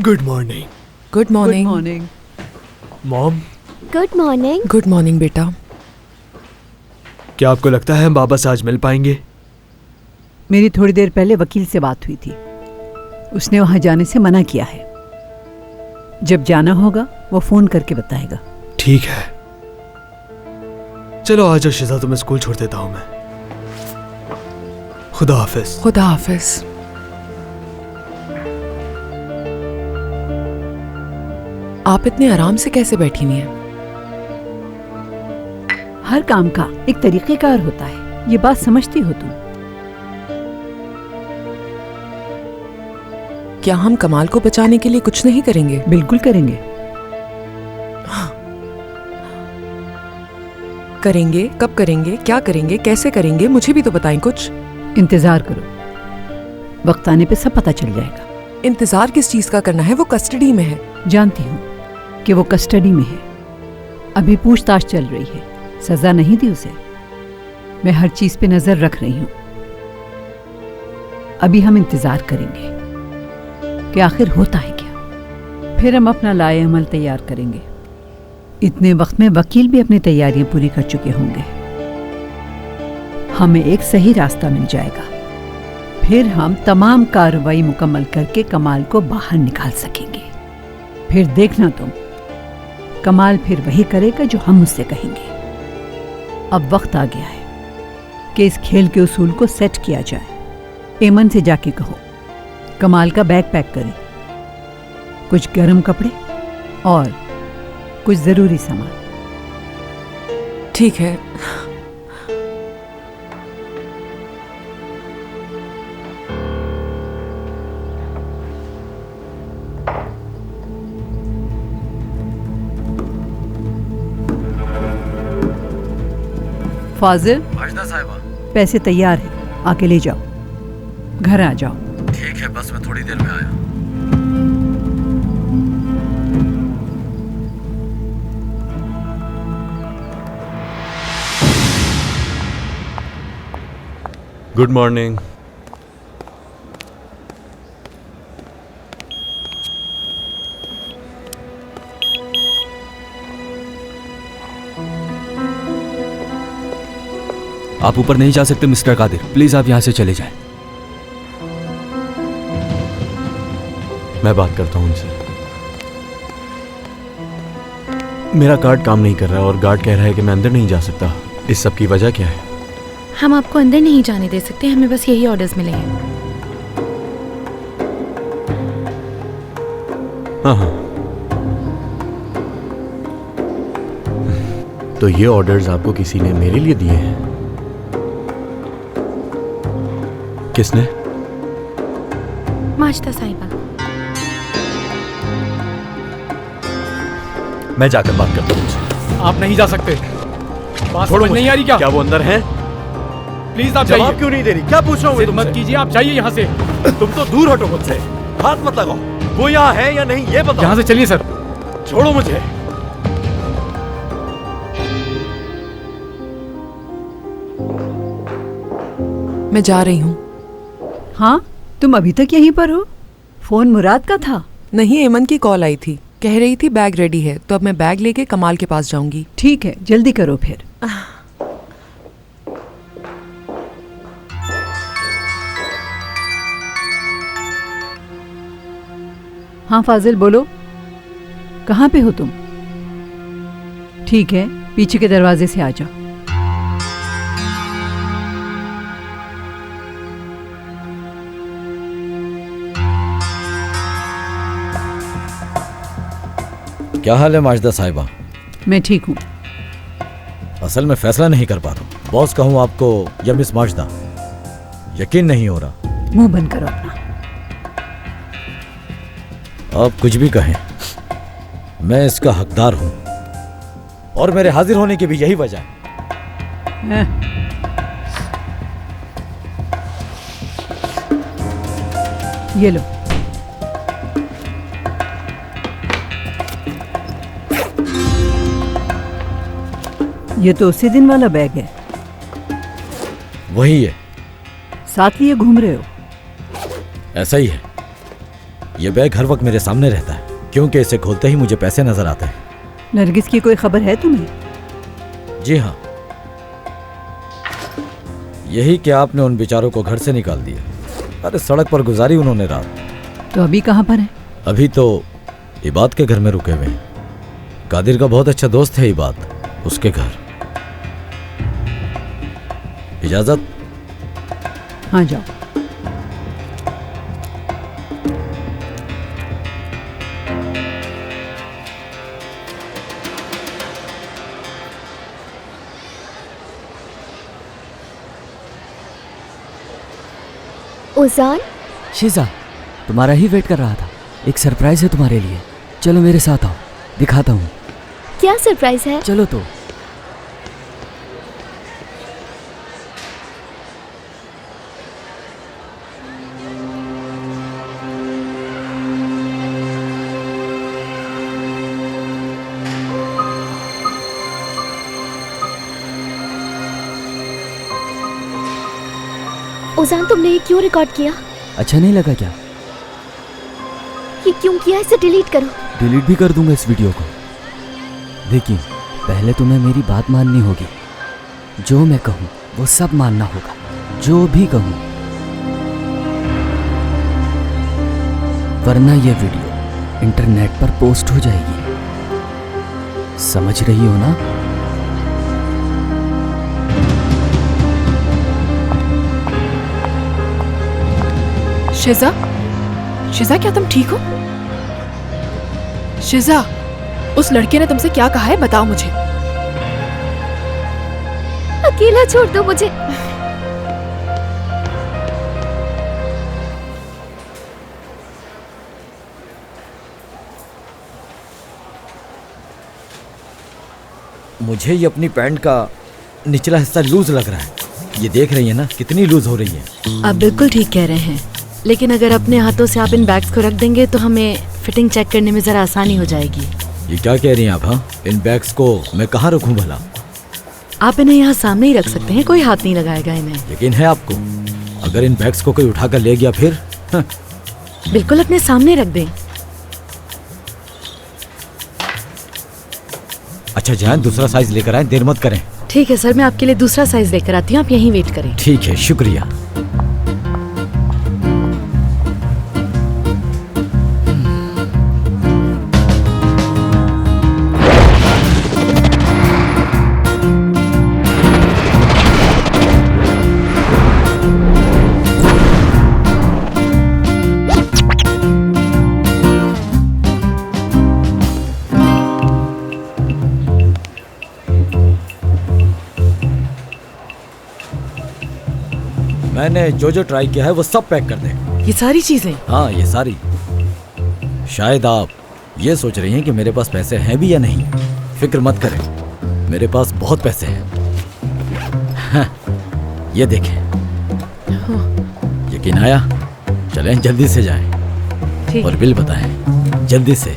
Good morning. Good morning. Morning. Mom. Good morning. Good morning बेटा। क्या आपको लगता है हम बाबा से आज मिल पाएंगे? मेरी थोड़ी देर पहले वकील से बात हुई थी, उसने वहां जाने से मना किया है। जब जाना होगा वो फोन करके बताएगा। ठीक है, चलो आ जाओ शिजा, तुम्हें स्कूल छोड़ देता हूं मैं। खुदा हाफिज। खुदा हाफिज। आप इतने आराम से कैसे बैठी हुई हैं? हर काम का एक तरीकेकार होता है, ये बात समझती हो तुम? क्या हम कमाल को बचाने के लिए कुछ नहीं करेंगे? बिल्कुल करेंगे। करेंगे? कब करेंगे? क्या करेंगे? कैसे करेंगे? मुझे भी तो बताएं कुछ। इंतजार करो, वक्त आने पे सब पता चल जाएगा। इंतजार किस चीज का करना है? वो कस्टडी में है। जानती हूँ कि वो कस्टडी में है, अभी पूछताछ चल रही है, सजा नहीं दी उसे। मैं हर चीज पे नजर रख रही हूँ। अभी हम इंतजार करेंगे कि आखिर होता है क्या, फिर हम अपना लाए अमल तैयार करेंगे। इतने वक्त में वकील भी अपनी तैयारियां पूरी कर चुके होंगे। हमें एक सही रास्ता मिल जाएगा, फिर हम तमाम कार्रवाई मुकम्मल करके कमाल को बाहर निकाल सकेंगे। फिर देखना तुम, कमाल फिर वही करेगा जो हम उससे कहेंगे। अब वक्त आ गया है कि इस खेल के उसूल को सेट किया जाए। एमन से जाके कहो कमाल का बैग पैक करे, कुछ गर्म कपड़े और कुछ जरूरी सामान। ठीक है। फाजिल, माजिदा साहिबा। पैसे तैयार हैं, आके ले जाओ, घर आ जाओ। ठीक है, बस मैं थोड़ी देर में आया। Good morning. आप ऊपर नहीं जा सकते मिस्टर कादिर, प्लीज आप यहां से चले जाएं। मैं बात करता हूं उनसे। मेरा कार्ड काम नहीं कर रहा और गार्ड कह रहा है कि मैं अंदर नहीं जा सकता। इस सब की वजह क्या है? हम आपको अंदर नहीं जाने दे सकते, हमें बस यही ऑर्डर्स मिले हैं। हाँ हाँ, तो ये ऑर्डर्स आपको किसी ने मेरे लिए दिए हैं? किसने? माजिदा साहिबा। मैं जाकर बात करता हूं उनसे। आप नहीं जा सकते। बात छोड़ो समझ नहीं आ रही क्या? क्या वो अंदर हैं? प्लीज आप जवाब जाइए। क्यों नहीं दे रही? क्या पूछ रहा हूँ जिद मत कीजिए, आप जाइए यहाँ से। तुम तो दूर हटो मुझसे, हाथ मत लगाओ। वो यहाँ है या नहीं ये बताओ। यहाँ से चलिए सर। छोड़ो मुझे। मैं जा रही हूँ। हाँ, तुम अभी तक यहीं पर हो? फोन मुराद का था? नहीं, एमन की कॉल आई थी, कह रही थी बैग रेडी है, तो अब मैं बैग लेके कमाल के पास जाऊंगी। ठीक है, जल्दी करो फिर। हाँ फाजिल, बोलो, कहाँ पे हो तुम? ठीक है, पीछे के दरवाजे से आ जाओ। क्या हाल है माजिदा साहिबा? मैं ठीक हूँ। असल में फैसला नहीं कर पा रहा हूँ। बॉस कहूँ आपको या मिस माजिदा, यकीन नहीं हो रहा। मुंह बंद करो अपना। आप कुछ भी कहें, मैं इसका हकदार हूं और मेरे हाजिर होने की भी यही वजह है। ये लो। ये तो उसी दिन वाला बैग है। वही है। साथ लिए घूम रहे हो? ऐसा ही है। ये बैग हर वक्त मेरे सामने रहता है क्योंकि इसे खोलते ही मुझे पैसे नजर आते हैं। नरगिस की कोई खबर है तुम्हें? जी हाँ, यही कि आपने उन बेचारों को घर से निकाल दिया। अरे सड़क पर गुजारी उन्होंने रात। तो अभी कहाँ पर है? अभी तो इबाद के घर में रुके हुए हैं। कादिर का बहुत अच्छा दोस्त है इबाद, उसके घर। इजाजत? हाँ जाओ। उजान, शिजा, तुम्हारा ही वेट कर रहा था। एक सरप्राइज है तुम्हारे लिए। चलो मेरे साथ आओ, दिखाता हूँ। क्या सरप्राइज है? चलो तो। उजान, तुमने ये क्यों रिकॉर्ड किया? अच्छा नहीं लगा क्या? ये क्यों किया? इसे डिलीट करो। डिलीट भी कर दूंगा इस वीडियो को। देखिए, पहले तुम्हें मेरी बात माननी होगी। जो मैं कहूँ वो सब मानना होगा, जो भी कहूँ, वरना ये वीडियो इंटरनेट पर पोस्ट हो जाएगी। समझ रही हो ना? शिजा, शिजा, क्या तुम ठीक हो? शिजा, उस लड़के ने तुमसे क्या कहा है, बताओ मुझे। अकेला छोड़ दो मुझे। मुझे ये अपनी पैंट का निचला हिस्सा लूज लग रहा है। ये देख रही है ना कितनी लूज हो रही है। आप बिल्कुल ठीक कह रहे हैं, लेकिन अगर अपने हाथों से आप इन बैग्स को रख देंगे तो हमें फिटिंग चेक करने में ज़रा आसानी हो जाएगी। ये क्या कह रही हैं आप? हाँ, इन बैग्स को मैं कहाँ रखूं भला? आप इन्हें यहाँ सामने ही रख सकते हैं, कोई हाथ नहीं लगाएगा इन्हें। यकीन है आपको? अगर इन बैग्स को कोई उठाकर ले गया फिर? हाँ। बिल्कुल अपने सामने रख दें। अच्छा जाएं, दूसरा साइज लेकर आए, देर मत करें। ठीक है सर, मैं आपके लिए दूसरा साइज लेकर आती हूँ, आप यहीं वेट करें। ठीक है, शुक्रिया। मैंने जो जो ट्राई किया है वो सब पैक कर दें। ये सारी चीजें? हाँ, ये सारी। शायद आप ये सोच रही हैं कि मेरे पास पैसे हैं भी या नहीं। फिक्र मत करें, मेरे पास बहुत पैसे हैं। हाँ, ये देखें। यकीन आया? चलें जल्दी से जाएं और बिल बताएं जल्दी से।